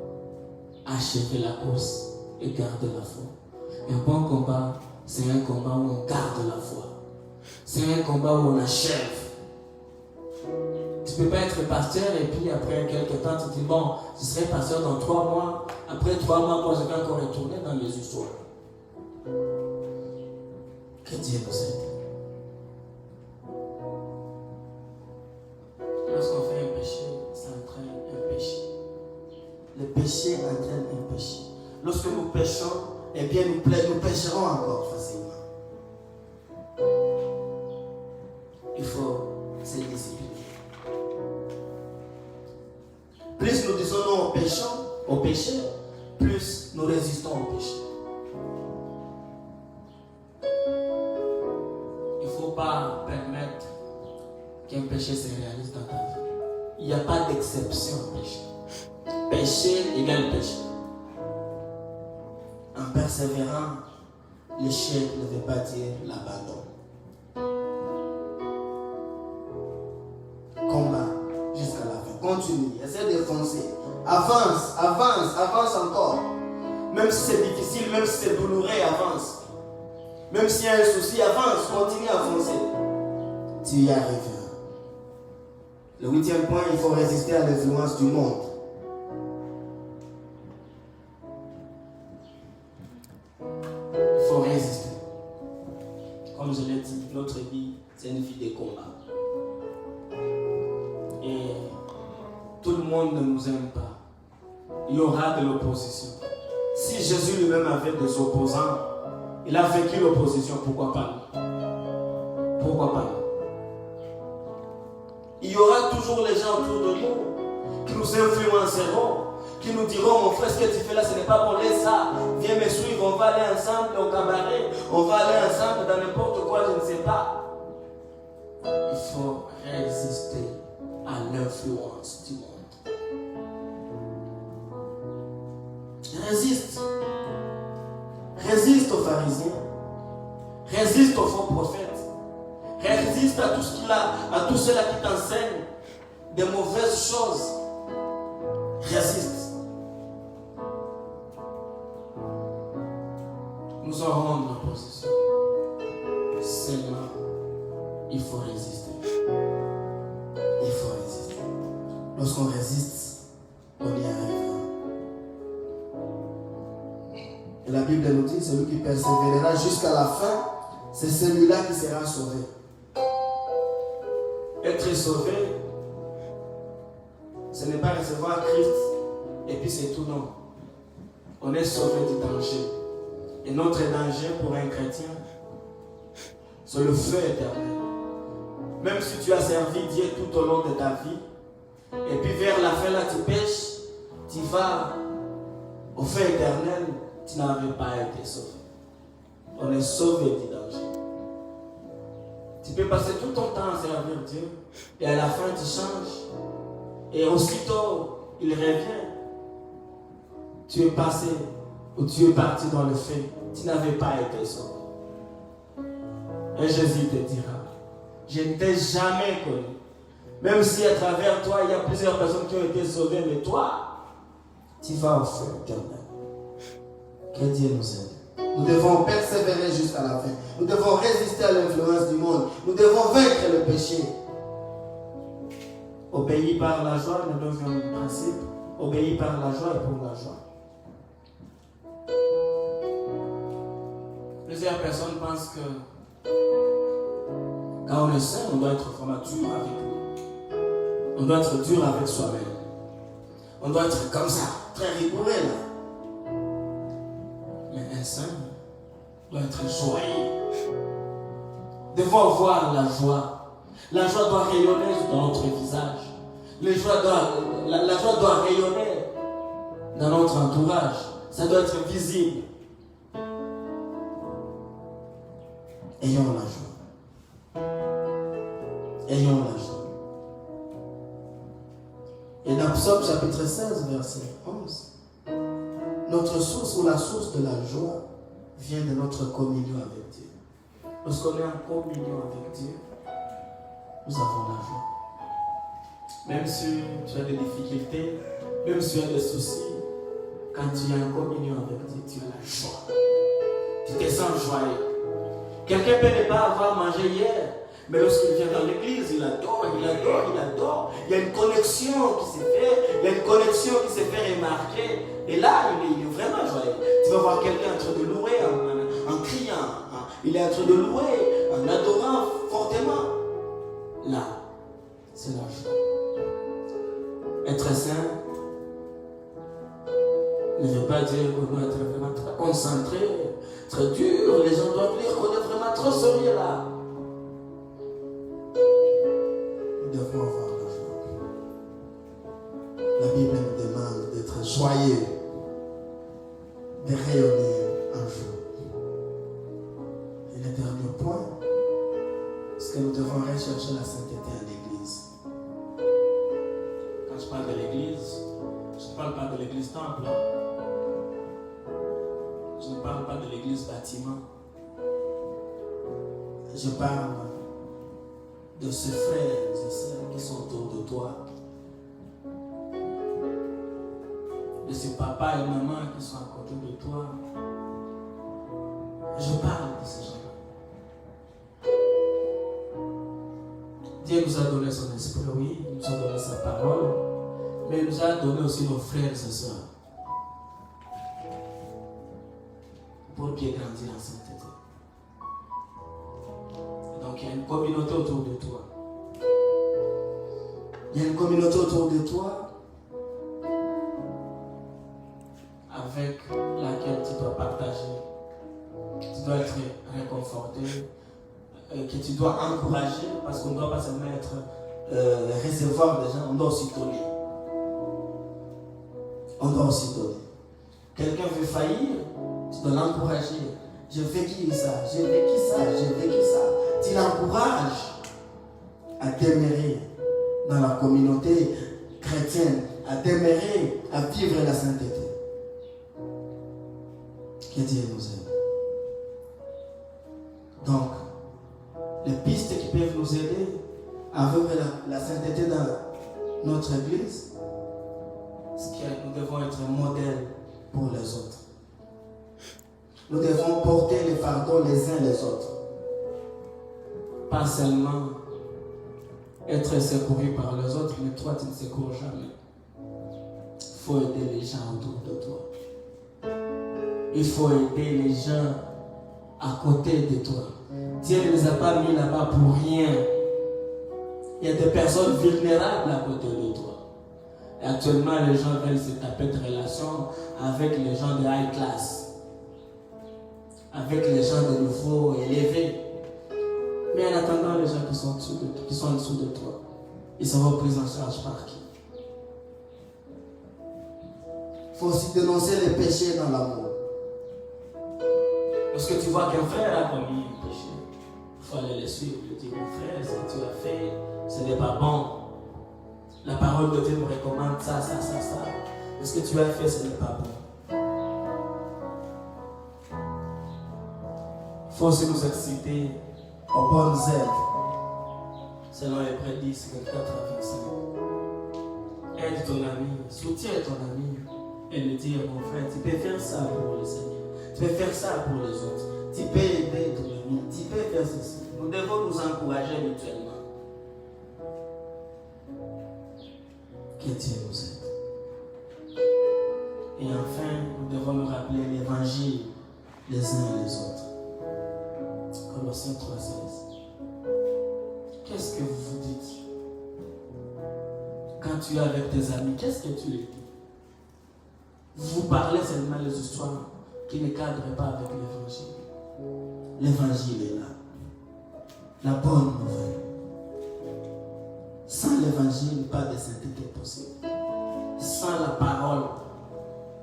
Achever la course et garder la foi. Un bon combat, c'est un combat où on garde la foi. C'est un combat où on achève. Tu ne peux pas être pasteur et puis après quelques temps, tu te dis, bon, je serai pasteur dans 3 mois. Après 3 mois, moi, je vais encore retourner dans mes histoires. Que Dieu nous aide. Lorsqu'on fait un péché, ça entraîne un péché. Le péché entraîne un péché. Lorsque nous péchons, eh bien nous pécherons encore facilement. Il faut se discipliner. Plus nous disons non au péché, plus nous résistons au péché. Il ne faut pas permettre qu'un péché se réalise dans ta vie. Il n'y a pas d'exception au péché. Péché égale péché. En persévérant, l'échec ne veut pas dire l'abandon. Combat jusqu'à la fin. Continue, essaie de foncer. Avance, avance, avance encore. Même si c'est difficile, même si c'est douloureux, avance. Même s'il y a un souci, avance, continue à foncer. Tu y arriveras. Le 8e point, il faut résister à l'influence du monde. Il faut résister. Comme je l'ai dit, notre vie, c'est une vie de combat. Et tout le monde ne nous aime pas. Il y aura de l'opposition. Si Jésus lui-même avait des opposants, il a vécu l'opposition, pourquoi pas nous? Pourquoi pas nous? Il y aura toujours les gens autour de nous qui nous influenceront, qui nous diront, mon frère, ce que tu fais là, ce n'est pas bon, laisse ça, viens me suivre, on va aller ensemble au cabaret, on va aller ensemble dans n'importe quoi, je ne sais pas. Il faut résister à l'influence du monde. Résiste. Résiste aux pharisiens. Résiste aux faux prophètes. Résiste à tout ce qu'il a, à tous ceux-là qui t'enseignent des mauvaises choses. Résiste. Nous aurons notre lorsqu'on résiste, on y arrivera. Et la Bible nous dit, celui qui persévérera jusqu'à la fin, c'est celui-là qui sera sauvé. Être sauvé, ce n'est pas recevoir Christ et puis c'est tout, non. On est sauvé du danger. Et notre danger pour un chrétien, c'est le feu éternel. Même si tu as servi Dieu tout au long de ta vie, et puis vers la fin là tu pêches, tu vas au feu éternel, tu n'avais pas été sauvé. On est sauvé du danger. Tu peux passer tout ton temps à servir Dieu, et à la fin tu changes, et aussitôt il revient. Tu es passé, ou tu es parti dans le feu, tu n'avais pas été sauvé. Et Jésus te dira, je ne t'ai jamais connu. Même si à travers toi, il y a plusieurs personnes qui ont été sauvées, mais toi, tu vas au feu éternel. Que Dieu nous aide. Nous devons persévérer jusqu'à la fin. Nous devons résister à l'influence du monde. Nous devons vaincre le péché. Obéir par la joie, le neuvième principe. Obéir par la joie et pour la joie. Plusieurs personnes pensent que quand on est saint, on doit être vraiment dur avec nous. On doit être dur avec soi-même. On doit être comme ça, très rigoureux là. Mais un saint doit être joyeux. Devons voir la joie. La joie doit rayonner dans notre visage. La joie doit rayonner dans notre entourage. Ça doit être visible. Ayons la joie. Ayons la joie. Et dans Psaume chapitre 16, verset 11, notre source ou la source de la joie vient de notre communion avec Dieu. Lorsqu'on est en communion avec Dieu, nous avons la joie. Même si tu as des difficultés, même si tu as des soucis, quand tu es en communion avec Dieu, tu as la joie. Tu te sens joyeux. Quelqu'un peut ne pas avoir mangé hier, mais lorsqu'il vient dans l'église, il adore. Il y a une connexion qui se fait, il y a une connexion qui se fait remarquer. Et là, il est vraiment joyeux. Tu vas voir quelqu'un en train de louer, en criant. Il est en train de louer, en adorant fortement. Là, c'est la joie. Être saint ne veut pas dire qu'on doit être vraiment très concentré, très dur. Les gens doivent dire qu'on est vraiment trop sérieux là. Nous devons avoir la joie. La Bible nous demande d'être joyeux, de rayonner un jour. Et le dernier point, c'est que nous devons rechercher la sainteté à l'église. Quand je parle de l'église, je ne parle pas de l'église temple. Je ne parle pas de l'église bâtiment. Je parle de ces frères et sœurs qui sont autour de toi. De ces papas et mamans qui sont à côté de toi. Je parle de ces gens-là. Dieu nous a donné son esprit, oui, il nous a donné sa parole, mais il nous a donné aussi nos frères et sœurs. Pour bien grandir en sainteté. Donc il y a une communauté autour de toi. Il y a une communauté autour de toi avec laquelle tu dois partager, tu dois être réconforté, que tu dois encourager, parce qu'on ne doit pas seulement être recevoir des gens, on doit aussi donner. On doit aussi donner. Quelqu'un veut faillir, tu dois l'encourager. J'ai vécu ça, j'ai vécu ça, j'ai vécu ça. Tu l'encourages à demeurer dans la communauté chrétienne, à demeurer, à vivre la sainteté. Que Dieu nous aide. Donc, les pistes qui peuvent nous aider à vivre la sainteté dans notre église, c'est que nous devons être un modèle pour les autres. Nous devons porter les fardeaux les uns les autres. Pas seulement être secouru par les autres, mais toi tu ne secours jamais. Il faut aider les gens autour de toi. Il faut aider les gens à côté de toi. Dieu ne les a pas mis là-bas pour rien. Il y a des personnes vulnérables à côté de toi. Et actuellement, les gens veulent se taper de relations avec les gens de high class, avec les gens de niveau élevé. Mais en attendant, les gens qui sont en dessous de toi, ils seront pris en charge par qui? Il faut aussi dénoncer les péchés dans l'amour. Lorsque tu vois qu'un frère a commis un péché, il faut aller le suivre. Il dit, mon frère, ce que tu as fait, ce n'est pas bon. La parole de Dieu me recommande ça. Ce que tu as fait, ce n'est pas bon. Il faut aussi nous exciter aux bonnes œuvres. Selon Hébreux 10, 24 à 25. Aide ton ami, soutiens ton ami. Et lui dire, mon frère, tu peux faire ça pour le Seigneur. Tu peux faire ça pour les autres. Tu peux aider ton ami. Tu peux faire ceci. Nous devons nous encourager mutuellement. Que Dieu nous aide. Et enfin, nous devons nous rappeler l'évangile les uns et les autres. Colossiens 3,16. Qu'est-ce que vous vous dites? Quand tu es avec tes amis, qu'est-ce que tu les dis? Vous parlez seulement les histoires qui ne cadrent pas avec l'évangile. L'évangile est là. La bonne nouvelle. Sans l'évangile, pas de sainteté possible. Sans la parole,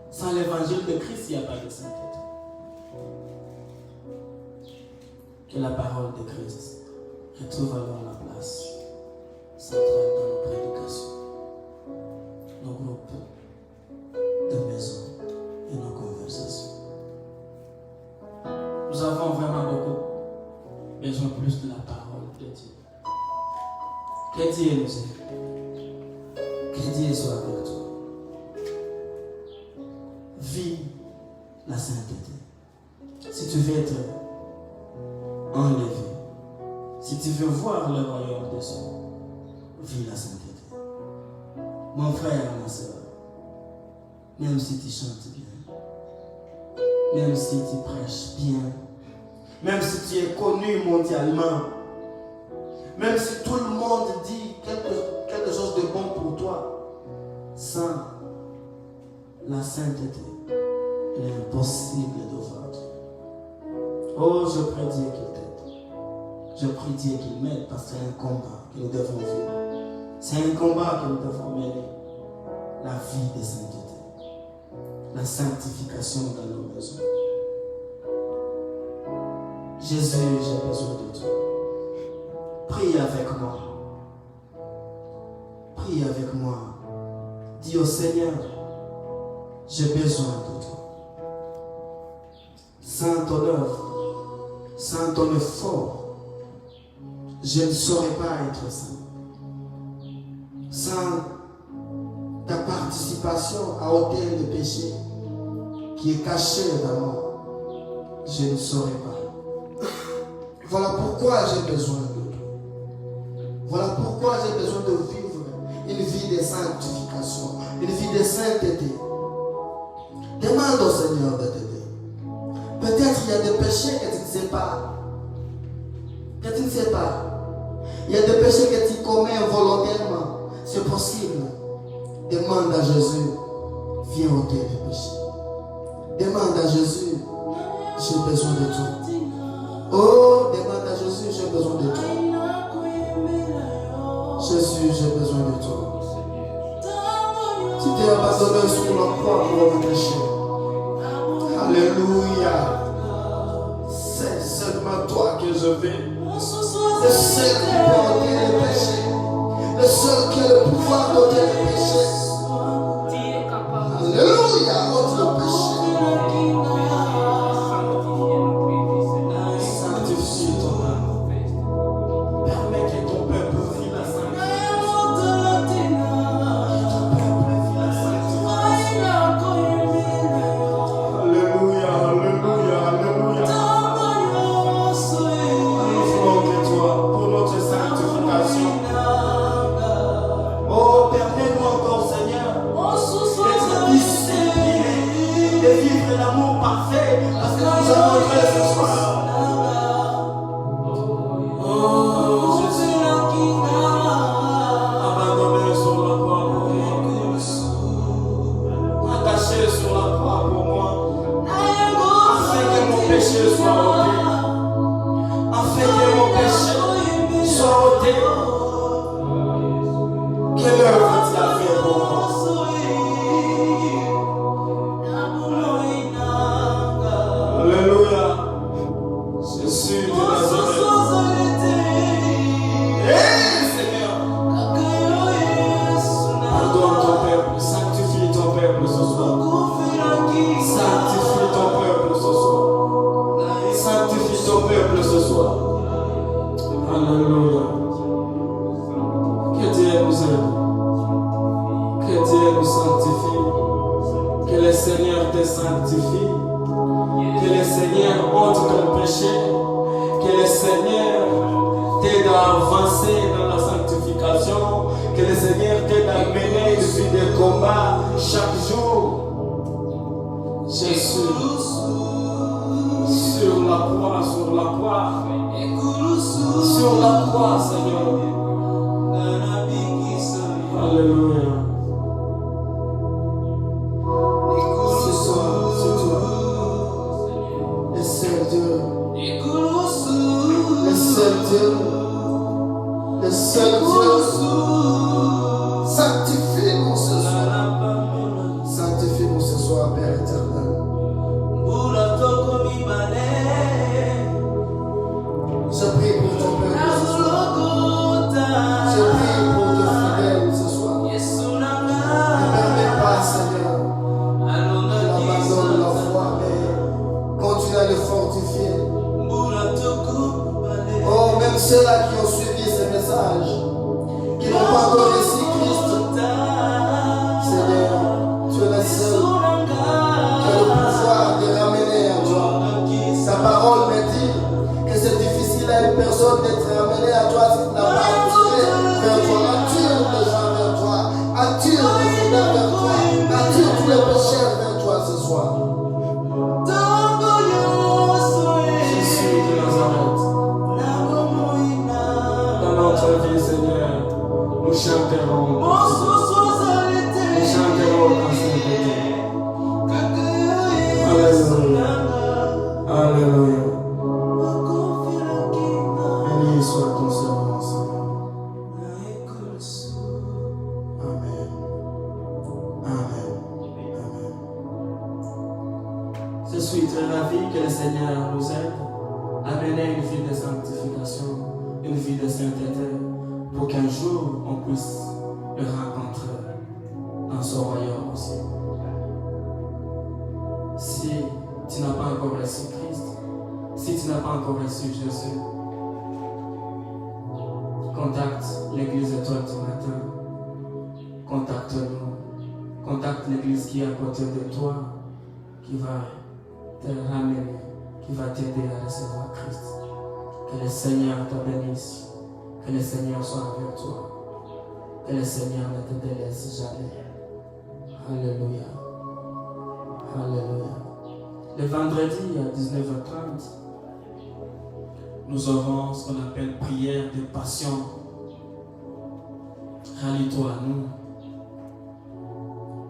sans l'évangile de Christ, il n'y a pas de sainteté. Que la parole de Christ retrouve alors la place centrale dans nos prédications, nos groupes de maison et nos conversations. Nous avons vraiment beaucoup besoin plus de la parole de Dieu. Que Dieu nous aide. Que Dieu soit avec toi. Vis la sainteté. Si tu veux être enlevé, si tu veux voir le royaume des cieux, vis la sainteté. Mon frère, ma soeur, même si tu chantes bien, même si tu prêches bien, même si tu es connu mondialement, même si tout le monde dit quelque chose de bon pour toi, sans la sainteté, il est impossible de voir Dieu. Oh, je prie Dieu qu'il t'aide. Je prie Dieu qu'il m'aide parce que c'est un combat que nous devons vivre. C'est un combat que nous devons mener. La vie de sainteté. La sanctification dans nos maisons. Jésus, j'ai besoin de toi. Prie avec moi. Prie avec moi. Dis au Seigneur, j'ai besoin de toi. Sans ton œuvre, sans ton effort, je ne saurais pas être saint. Sans ta participation à ôter le péché qui est caché dans moi, je ne saurais pas. Voilà pourquoi j'ai besoin de toi. Voilà pourquoi j'ai besoin de vivre une vie de sanctification, une vie de sainteté. Demande au Seigneur de t'aider. Peut-être il y a des péchés que tu ne sais pas. Que tu ne sais pas. Il y a des péchés que tu commets volontairement. C'est possible. Demande à Jésus. Viens ôter les péchés. Demande à Jésus. J'ai besoin de toi. Oh, demande à Jésus. J'ai besoin de toi. Jésus, j'ai besoin de toi. Tu t'es abandonné sur la croix pour mes péchés. Alléluia. C'est seulement toi que je veux. Le seul qui peut ôter les péchés. Le seul qui a le pouvoir d'ôter les péchés. Alléluia. Ôte le péché. Sanctifie ton âme. Permets que ton peuple vive la sanctification. Alléluia, alléluia, alléluia. Nous voulons que toi, pour notre sanctification, Dieu nous sanctifie. Que le Seigneur te sanctifie. Que le Seigneur ôte ton péché. Que le Seigneur t'aide à avancer dans la sanctification. Que le Seigneur t'aide à mener une vie de combat chaque jour. Jésus, sur la croix, Seigneur. Alléluia. Ce soir, c'est toi. Le seul Dieu. Le seul Dieu. Le seul Dieu. Sanctifie-nous ce soir. Sanctifie-nous ce soir, Père éternel. Je prie pour ton peuple ce soir. Je prie pour tes fidèles ce soir. Ne permets pas, Seigneur, qu'ils abandonnent la foi, mais continue à les fortifier. Oh, même ceux-là qui ont suivi ces messages, qui n'ont pas encore reçu Christ, Seigneur, tu es le seul qui a le pouvoir de ramener à toi. Ta parole me dit que c'est difficile à une personne d'être ramenée à toi si tu n'as pas attiré vers toi. Attire les gens vers toi. Attire les fidèles vers toi. Attire tous les pécheurs vers toi ce soir. Jésus de Nazareth. Dans notre vie, Seigneur, nous chanterons. Nous chanterons en sainteté. Alléluia. Alléluia. Béni soit ton serment, Seigneur. Amen. Amen. Amen. Je suis très ravi que le Seigneur nous aide à mener une vie de sanctification, une vie de sainteté, pour qu'un jour on puisse le rencontrer dans son royaume aussi. Si tu n'as pas encore reçu Christ, si tu n'as pas encore reçu Jésus, contacte l'église étoile du matin, contacte-nous, contacte l'église qui est à côté de toi, qui va te ramener, qui va t'aider à recevoir Christ. Que le Seigneur te bénisse, que le Seigneur soit avec toi, que le Seigneur ne te délaisse jamais. Alléluia. Alléluia. Le vendredi à 19h30, nous aurons ce qu'on appelle prière de passion. Rallie-toi à nous.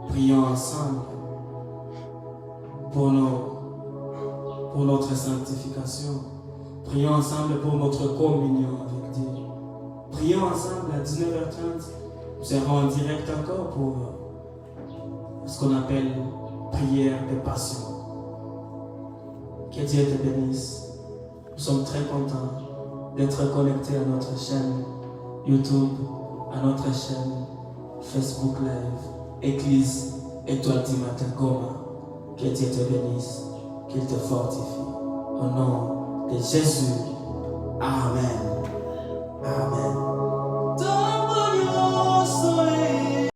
Prions ensemble pour notre sanctification. Prions ensemble pour notre communion avec Dieu. Prions ensemble à 19h30. Nous serons en direct encore pour ce qu'on appelle prière de passion. Que Dieu te bénisse. Nous sommes très contents d'être connectés à notre chaîne YouTube, à notre chaîne Facebook Live, Église Étoile du Matin Goma. Que Dieu te bénisse, qu'il te fortifie. Au nom de Jésus. Amen. Amen.